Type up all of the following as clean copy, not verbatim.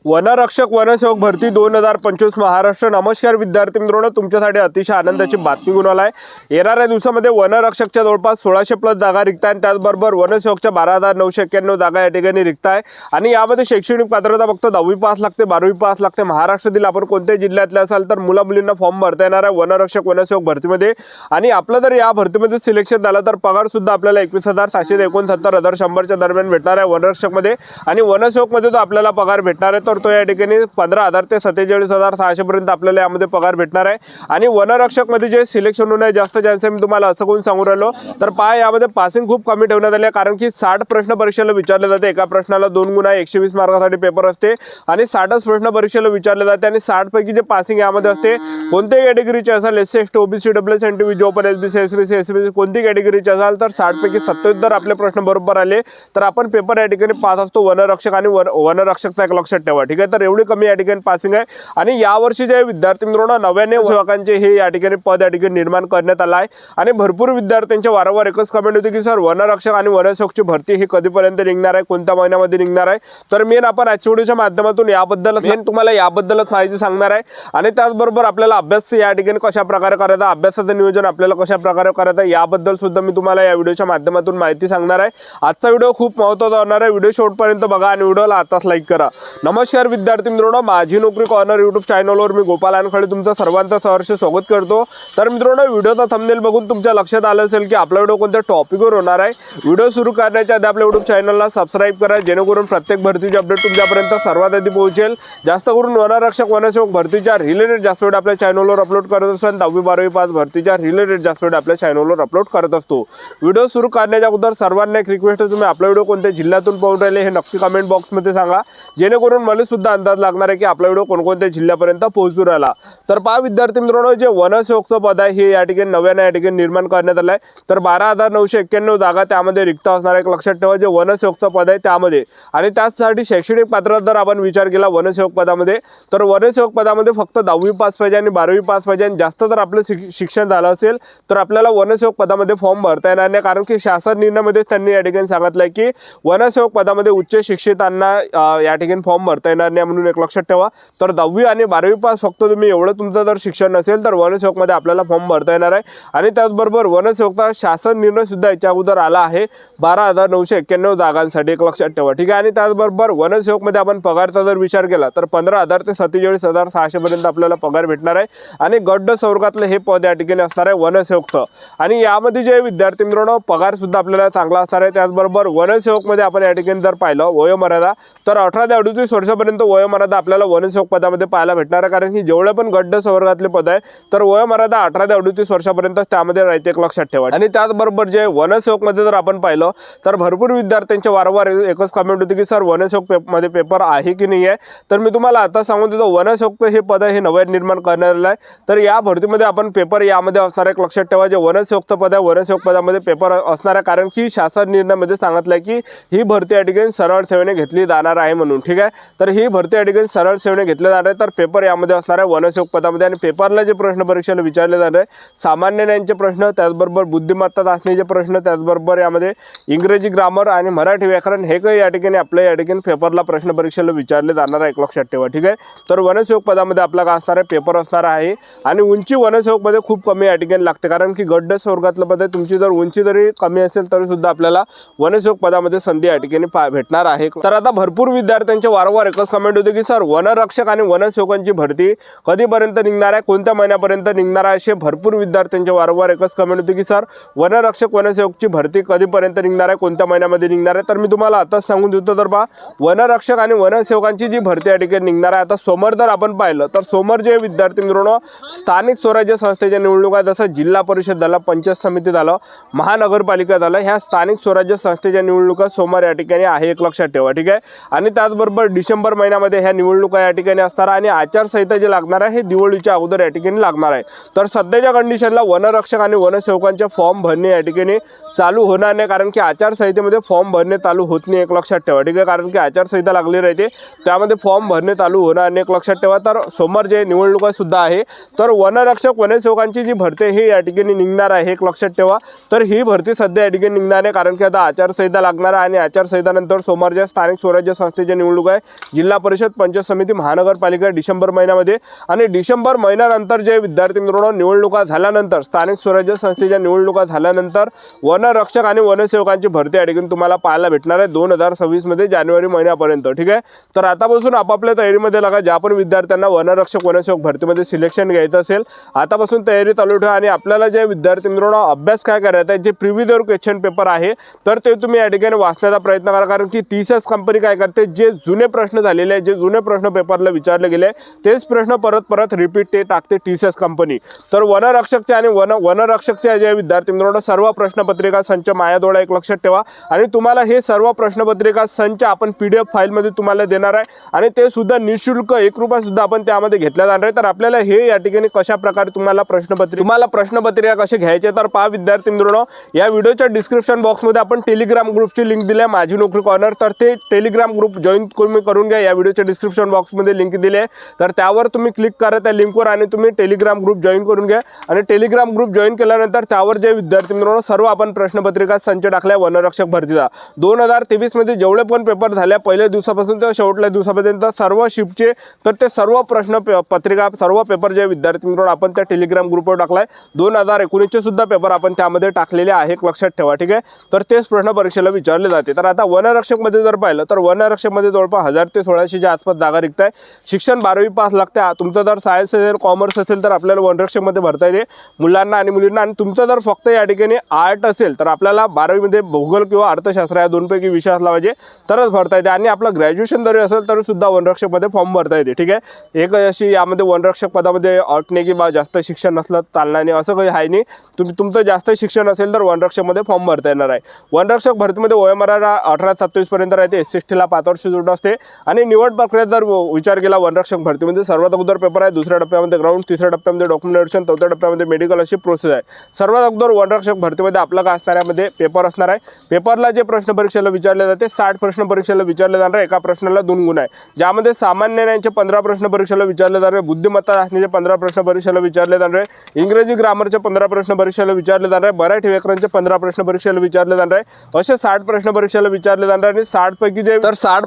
वनरक्षक वनसेवक भरती 2025 महाराष्ट्र। नमस्कार विद्यार्थी मित्रांनो, तुमच्यासाठी अतिशय आनंदाची बातमी घेऊन आलाय। येणाऱ्या दिवसामध्ये वनरक्षकच्या जवळपास 1600+ जागा रिक्त आहेत। त्याचबरोबर वनसेवकच्या 12,991 जागा या ठिकाणी रिक्त आहे आणि यामध्ये शैक्षणिक पात्रता फक्त 10वी पास लागते, 12वी पास लागते। महाराष्ट्रातील आपण कोणत्याही जिल्ह्यातले असाल तर मुला मुलींना फॉर्म भरता येणार आहे वनरक्षक वनसेवक भरतीमध्ये। आणि आपलं जर या भरतीमध्ये सिलेक्शन झालं तर पगार सुद्धा आपल्याला 21,700 ते 69,100च्या दरम्यान भेटणार आहे वनरक्षकमध्ये। आणि वनसेवकमध्ये तो आपल्याला पगार भेटणार आहे तर तो या ठिकाणी 15,000 ते 47,600 पर्यंत आपल्याला यामध्ये पगार भेटणार आहे। आणि वनरक्षक मध्ये जे सिलेक्शन होण्याचे जास्त चान्स आहे, मी तुम्हाला असं कोण सांगू राहिलो तर पहा, यामध्ये पासिंग खूप कमी ठेवण्यात आले, कारण की 60 प्रश्न परीक्षेला विचारले जाते। एका प्रश्नाला 2 गुण आहे, 120 मार्कासाठी पेपर असते आणि 60च प्रश्न परीक्षेला विचारले जाते आणि 60 पैकी जे पासिंग यामध्ये असते कोणत्याही कॅटेगरीचे असाल, SC ST OBC WS NTV जो पण एसबीसी एसबीसी एसबीसी कोणती कॅटेगरीचे असाल तर 60 पैकी 77 आपले प्रश्न बरोबर आले तर आपण पेपर या ठिकाणी पास असतो वनरक्षक। आणि वनरक्षकचा एक लक्षात ठेवा, ठीक आहे। तर एवढी कमी या ठिकाणी पासिंग आहे। आणि यावर्षी जे विद्यार्थी मित्रांनो 99 सेवकांचे हे या ठिकाणी पद या ठिकाणी निर्माण करण्यात आलं आहे। आणि भरपूर विद्यार्थ्यांचे वारंवार एकच कमेंट होते की सर वनरक्षक आणि वनसेवकची भरती ही कधीपर्यंत निघणार आहे, कोणत्या महिन्यामध्ये निघणार आहे। तर मेन आपण आजच्या व्हिडिओच्या माध्यमातून याबद्दलच तुम्हाला याबद्दलच माहिती सांगणार आहे। आणि त्याचबरोबर आपल्याला अभ्यास या ठिकाणी कशा प्रकारे करायचा, अभ्यासाचं नियोजन आपल्याला कशा प्रकारे करायचं याबद्दल सुद्धा मी तुम्हाला या व्हिडिओच्या माध्यमातून माहिती सांगणार आहे। आजचा व्हिडिओ खूप महत्त्वाचा होणार आहे, व्हिडिओ शेवटपर्यंत बघा आणि व्हिडिओला आताच लाईक करा। नमस्कार विद्यार्थी मित्रांनो, माझी नोकरी कॉर्नर यूट्यूब चॅनलवर मी गोपाल अनखळे तुमचं सर्वांचं सहर्ष स्वागत करतो। तर मित्रांनो, व्हिडिओचा थंबनेल बघून तुमच्या लक्षात आलं असेल की आपला व्हिडिओ कोणत्या टॉपिकवर होणार आहे। व्हिडिओ सुरू करण्याच्या आधी आपल्या यूट्यूब चॅनलला सबस्क्राईब करा, जेणेकरून प्रत्येक भरतीची अपडेट तुमच्यापर्यंत सर्वात आधी पोहोचेल। जास्त करून वनरक्षक वनसेवक भरतीच्या रिलेटेड जास्त व्हिडिओ आपल्या चॅनलवर अपलोड करत असतो आणि 10वी 12वी पास भरतीच्या रिलेटेड जास्त व्हिडिओ आपल्या चॅनलवर अपलोड करत असतो। व्हिडिओ सुरू करण्याच्या अगोदर सर्वांना एक रिक्वेस्ट आहे, तुम्ही आपला व्हिडिओ कोणत्या जिल्ह्यातून पाहून राहिले हे नक्की कमेंट बॉक्समध्ये सांगा, जेणेकरून मला सुद्धा अंदाज लागणार आहे की आपला व्हिडिओ कोणकोणत्या जिल्ह्यापर्यंत पोहोचू राहिला। तर पहा विद्यार्थी मित्रांनो, जे वनसेवकचं पद आहे हे या ठिकाणी नव्याने या ठिकाणी निर्माण करण्यात आलं आहे। तर 12,991 जागा त्यामध्ये रिक्त असणार आहे, लक्षात ठेवा जे वनसेवकचं पद आहे त्यामध्ये। आणि त्यासाठी शैक्षणिक पात्रता जर आपण विचार केला वनसेवक पदामध्ये तर वनसेवक पदामध्ये फक्त 10वी पास पाहिजे आणि 12वी पास पाहिजे। आणि जास्त जर आपलं शिक्षण झालं असेल तर आपल्याला वनसेवक पदामध्ये फॉर्म भरता येणार नाही, कारण की शासन निर्णयामध्ये त्यांनी या ठिकाणी सांगितलं आहे की वनसेवक पदामध्ये उच्च शिक्षितांना या ठिकाणी फॉर्म भरता येणार नाही, म्हणून एक लक्षात ठेवा। तर 10वी आणि 12वी पास फक्त तुम्ही एवढं तुमचं जर शिक्षण नसेल तर वनसेवकमध्ये आपल्याला फॉर्म भरता येणार आहे। आणि त्याचबरोबर वनसेवकचा शासन निर्णय सुद्धा याच्या अगोदर आला आहे 12,991 जागांसाठी, एक लक्षात ठेवा, ठीक आहे। आणि त्याचबरोबर वनसेवकमध्ये आपण पगारचा जर विचार केला तर 15,000 ते 47,600 पर्यंत आपल्याला पगार भेटणार आहे। आणि गट संवर्गातलं हे पद या ठिकाणी असणार आहे वनसेवकचं। आणि यामध्ये जे विद्यार्थी मित्रांनो पगार सुद्धा आपल्याला चांगला असणार आहे। त्याचबरोबर वनसेवकमध्ये आपण या ठिकाणी जर पाहिलं वयोमर्यादा तर 18 ते 38 वर्षापर्यंत वयोमर्यादा आपल्याला वनसेवक पदामध्ये पाहायला भेटणार आहे, कारण की जेवढे पण गट संवर्गातले पद आहे तर वयोमर्यादा 18 ते 38 वर्षापर्यंत त्यामध्ये राहते, एक लक्षात ठेवा। आणि त्याचबरोबर जे वनसेवकमध्ये जर आपण पाहिलं तर भरपूर विद्यार्थ्यांचे वारंवार एकच कमेंट होती की सर वनसेवक मध्ये पेपर आहे की नाही आहे। तर मी तुम्हाला आता सांगून देतो, वनसेवक हे पद हे नव्याने निर्माण करण्यात आलं आहे। तर या भरतीमध्ये आपण पेपर यामध्ये असणार आहे, लक्षात ठेवा जे वनसेवकचं पद आहे वनसेवक पदामध्ये पेपर असणार आहे, कारण की शासन निर्णयामध्ये सांगितलं आहे की ही भरती या ठिकाणी सरळ सेवेने घेतली जाणार आहे म्हणून, ठीक आहे। तर ही भरती या ठिकाणी सरळ सेवेने घेतली जाणार आहे, तर पेपर यामध्ये असणार आहे वनसेवक पदामध्ये। आणि पेपरला जे प्रश्न परीक्षेला विचारले जाणार आहे सामान्य ज्ञानाचे प्रश्न, त्याचबरोबर बुद्धिमत्ता चाचणीचे प्रश्न, त्याचबरोबर यामध्ये इंग्रजी ग्रामर आणि मराठी व्याकरण हे काही या ठिकाणी आपल्या या ठिकाणी पेपरला प्रश्न परीक्षेला विचारले जाणार आहे, एक लक्षात ठेवा, ठीक आहे। तर वनसेवक पदामध्ये आपला काय असणार आहे पेपर असणार आहे। आणि उंची वनसेवकमध्ये खूप कमी या ठिकाणी लागते, कारण की गट संवर्गातलं पद आहे, तुमची जर उंची जरी कमी असेल तरी सुद्धा आपल्याला वनसेवक पदामध्ये संधी या ठिकाणी भेटणार आहे। तर आता भरपूर विद्यार्थ्यांचे वारंवार एकच कमेंट होते की सर वनरक्षक आणि वनसेवकांची भरती कधीपर्यंत निघणार आहे, कोणत्या महिन्यापर्यंत निघणार आहे, असे भरपूर विद्यार्थ्यांचे वारंवार एकच कमेंट होते की सर वनरक्षक वनसेवकची भरती कधीपर्यंत निघणार आहे, कोणत्या महिन्यामध्ये निघणार आहे। तर मी तुम्हाला आताच सांगून देतो, तर पहा वनरक्षक आणि वनसेवकांची जी भरती या ठिकाणी निघणार आहे, आता सोमवार जर आपण पाहिलं तर सोमवार जे विद्यार्थी मित्रांनो स्थानिक स्वराज्य संस्थेच्या निवडणुका जसं जिल्हा परिषद झालं, पंचायत समिती झालं, महानगरपालिका झालं, ह्या स्थानिक स्वराज्य संस्थेच्या निवडणुका सोमवार या ठिकाणी आहे, एक लक्षात ठेवा, ठीक आहे। आणि त्याचबरोबर डिसेंबर महिन्यामध्ये ह्या निवडणुका या ठिकाणी असणार आणि आचारसंहिता जी लागणार आहे हे दिवाळीच्या अगोदर या ठिकाणी लागणार आहे। तर सध्याच्या कंडिशनला वनरक्षक आणि वनसेवकांचे फॉर्म भरणे या ठिकाणी चालू होणार नाही, कारण की आचारसंहितेमध्ये फॉर्म भरणे चालू होत नाही, एक लक्षात ठेवा, ठीक आहे। कारण की आचारसंहिता लागली राहते त्यामध्ये फॉर्म भरणे चालू होणार नाही, एक लक्षात ठेवा। तर सोमवार जे निवडणुका सुद्धा आहे तर वनरक्षक वनसेवकांची जी भरती हे या ठिकाणी निघणार आहे, एक लक्षात ठेवा। तर ही भरती सध्या या ठिकाणी निघणार आहे, कारण की आता आचारसंहिता लागणार आहे आणि आचारसंहितानंतर सोमवारच्या स्थानिक स्वराज्य संस्थेच्या निवडणुका आहे जिल्हा परिषद, पंचायत समिती, महानगरपालिका डिसेंबर महिन्यामध्ये आणि डिसेंबर महिन्यानंतर जे विद्यार्थी मित्रांनो निवडणुका झाल्यानंतर, स्थानिक स्वराज्य संस्थेच्या निवडणुका झाल्यानंतर वनरक्षक आणि वनसेवकांची भरती या ठिकाणी तुम्हाला पाहायला भेटणार आहे 2026 मध्ये जानेवारी महिन्यापर्यंत। ठीक आहे, तर आतापासून आपापल्या तयारीमध्ये लागा। ज्या पण विद्यार्थ्यांना वनरक्षक वनसेवक भरतीमध्ये सिलेक्शन घ्यायचं असेल आतापासून तयारी चालू ठेवा। आणि आपल्याला जे विद्यार्थी मित्रांनो अभ्यास काय करायचा आहे, जे प्रिव्हियस इयर क्वेश्चन पेपर आहे तर ते तुम्ही या ठिकाणी वाचण्याचा प्रयत्न करा, कारण की TCS कंपनी काय करते, जे जुने प्रश्न झालेले आहेत, जे जुने प्रश्न पेपरला विचारले गेले तेच प्रश्न परत परत रिपीट ते टाकते TCS कंपनी। तर वनरक्षकचे आणि वनरक्षकचे जे विद्यार्थी मित्रांनो सर्व प्रश्नपत्रिका संच माझ्याजवळ एक लक्षात ठेवा। आणि तुम्हाला हे सर्व प्रश्नपत्रिका संच आपण PDF फाईलमध्ये तुम्हाला देणार आहे आणि ते सुद्धा निःशुल्क, 1 रुपया सुद्धा आपण त्यामध्ये घेतला जाणार आहे। तर आपल्याला हे या ठिकाणी कशा प्रकारे तुम्हाला प्रश्नपत्रिका कसे घ्यायचे तर पहा विद्यार्थी मित्रांनो, या व्हिडिओच्या डिस्क्रिप्शन बॉक्समध्ये आपण टेलिग्राम ग्रुपची लिंक दिली आहे, माझी नोकरी कॉर्नर। तर ते टेलिग्राम ग्रुप जॉईन करून घ्या। या व्हिडिओच्या डिस्क्रिप्शन बॉक्समध्ये लिंक दिली आहे, तर त्यावर तुम्ही क्लिक करा त्या लिंकवर आणि तुम्ही टेलिग्राम ग्रुप जॉईन करून घ्या। आणि टेलिग्राम ग्रुप जॉईन केल्यानंतर त्यावर जे विद्यार्थी मित्रांनो सर्व आपण प्रश्नपत्रिका संच टाकल्या वनरक्षक भरतीचा 2023 मध्ये जेवढे पण पेपर झाले पहिल्या दिवसापासून तर शेवटल्या दिवसापर्यंत सर्व शिफ्टचे, तर ते सर्व प्रश्नपत्रिका सर्व पेपर जे विद्यार्थी मित्रांनो आपण त्या टेलिग्राम ग्रुपवर टाकलाय 2019 चे सुद्धा पेपर आपण त्यामध्ये टाकलेले आहे, लक्षात ठेवा। ठीक आहे, तर तेच प्रश्न परीक्षेला विचारले जाते। तर आता वनरक्षक मध्ये जर पाहिलं तर वनरक्षक मध्ये जवळपास 1000 ते 1600 च्या आसपास जागा रिक्त आहे। शिक्षण 12वी पास लागते। तुमचं जर सायन्स असेल, कॉमर्स असेल तर आपल्याला वनरक्षक मध्ये भरता येते मुलांना आणि मुलींना। आणि तुमचं जर फक्त या ठिकाणी आर्ट असेल तर आपल्याला 12वी मध्ये भूगोल किंवा अर्थशास्त्र या दोनपैकी विषय असला पाहिजे तरच भरता येते। आणि आपलं ग्रॅज्युएशन जरी असेल तरी सुद्धा वनरक्षक मध्ये फॉर्म भरता येते। ठीक आहे, एक अशी यामध्ये वनरक्षक पदामध्ये अट नाही की जास्त शिक्षण नसलं चालणार नाही, असं काही आहे नाही। तुमचं जास्त शिक्षण असेल तर वनरक्षक मध्ये फॉर्म भरता येणार आहे। वनरक्षक भरतीमध्ये वयोमर्यादा 18 ते 27 पर्यंत राहते। SC/ST ला 5 वर्ष सूट असते। आणि निवड प्रक्रियेत जर विचार केला वनरक्षक भरतीमध्ये सर्वात अगोदर पेपर आहे, दुसऱ्या टप्प्यामध्ये ग्राउंड, तिसऱ्या टप्प्यामध्ये डॉक्युमेंटेशन, चौथ्या टप्प्यामध्ये मेडिकल अशी प्रोसेस आहे। सर्वात अगोदर वनरक्षक भरतीमध्ये आपला काय असणाऱ्यामध्ये पेपर असणार आहे। पेपरला जे प्रश्न परीक्षेला विचारले जाते 60 प्रश्न परीक्षेला विचारले जाणार आहे। एका प्रश्नाला 2 गुण आहे, ज्यामध्ये सामान्य ज्ञानाचे 15 प्रश्न परीक्षेला विचारले जाणार आहे, बुद्धिमत्ता चाचणीचे 15 प्रश्न परीक्षेला विचारले जाणार आहे, इंग्रजी ग्रामरचे 15 प्रश्न परीक्षेला विचारले जाणार आहे, मराठी व्याकरणचे 15 प्रश्न परीक्षेला विचारले जाणार आहे। असे 60 प्रश्न परीक्षेला विचारले जाणार आहे। आणि 60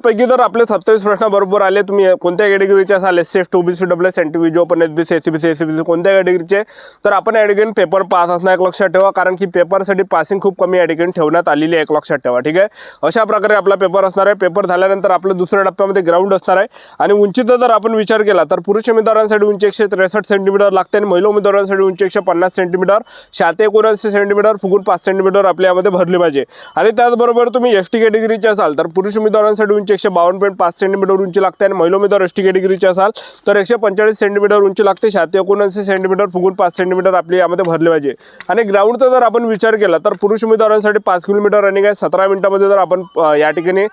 पैकी जर आपले 27 प्रश्न बरोबर आले, तुम्ही कोणत्या कॅटेगरीचे असाल, SC/ST, OBC, EWS, NTVJ, open, SBC, SCBC, SCBC कोणत्या कॅटेगरीचे, तर आपण या ठिकाणी पेपर पास असणार एक लक्षात ठेवा, कारण की पेपरसाठी पासिंग खूप कमी या ठिकाणी ठेवण्यात आलेली आहे, एक लक्षात ठेवा। ठीक आहे, अशा प्रकारे आपला पेपर असणार आहे। पेपर झाल्यानंतर आपलं दुसऱ्या टप्प्यामध्ये ग्राउंड असणार आहे। आणि उंचीचा जर आपण विचार केला तर पुरुष उमेदवारांसाठी उंची 163 सेंटीमीटर लागते आणि महिला उमेदवारांसाठी उंची 150 सेंटीमीटर, छाती 79 सेंटीमीटर, फुगून 5 सेंटीमीटर आपल्या यामध्ये भरली पाहिजे। आणि त्याचबरोबर तुम्ही ST कॅटेगरीचे असाल तर पुरुष उमेदवारांसाठी उंची 152.5 सेंटीमीटर उंची लागते आणि महिला उमेदवार ST कॅटेगरीचे असाल तर 145 सेंटीमीटर उंची लागते, छाती 79 सेंटीमीटर, फुगून 5 सेंटीमीटर आपल्या यामध्ये भरले पाहिजे। आणि ग्राउंडचा जर आपण विचार केला तर पुरुष उमेदवारांसाठी 5 किलोमीटर रनिंग आहे। 17 मिनिटांमध्ये जर आपण या ठिकाणी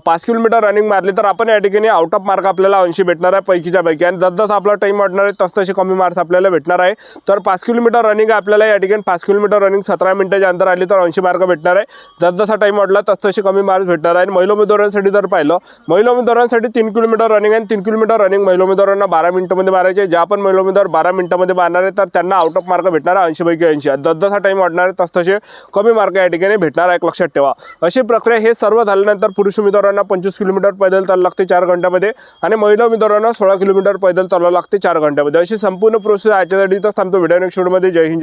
5 किलोमीटर रनिंग मारली तर आपण या ठिकाणी आउट ऑफ मार्क आपल्याला 80 भेटणार आहे पैकीच्या पैकी। आणि जसं आपला टाइम वाढणार आहे तसतसे कमी मार्क्स आपल्याला भेटणार आहे। तर 5 किलोमीटर रनिंग आपल्याला या ठिकाणी 5 किलोमीटर रनिंग 17 मिनिटाच्या अंतर आली तर 80 मार्क भेटणार आहे। जसा टाइम वाढला तसतसे कमी मार्क्स भेटणार आहे। आणि महिला उमेदवारांसाठी जर पाहिलं, महिला उमेदवारांसाठी 3 किलोमीटर रनिंग आहे। 3 किलोमीटर रनिंग महिला उमेदवारांना 12 मिनिटांमध्ये मारायचे। ज्या पण महिला उमेदवार 12 मिनिटांमध्ये मारणार आहे तर त्यांना आउट ऑफ मार्क भेटणार आहे 80 पैकी 80। जसा टाइम वाढणार आहे तसतसे कमी मार्क या ठिकाणी भेटणार आहे, लक्षात ठेवा। अशी प्रक्रिया हे सर्व झाल्यानंतर पुरुष उमेदवारांना 25 किलोमीटर पैदल चालावं लागते 4 घंट्यामध्ये आणि महिला उमेदवारांना 16 किलोमीटर पैदल चालावं लागते 4 घंट्यामध्ये। अशी संपूर्ण प्रोसेस आजच्यासाठी थांबतो। व्हिडिओ नेक्स्ट व्हिडिओमध्ये। जय हिंद।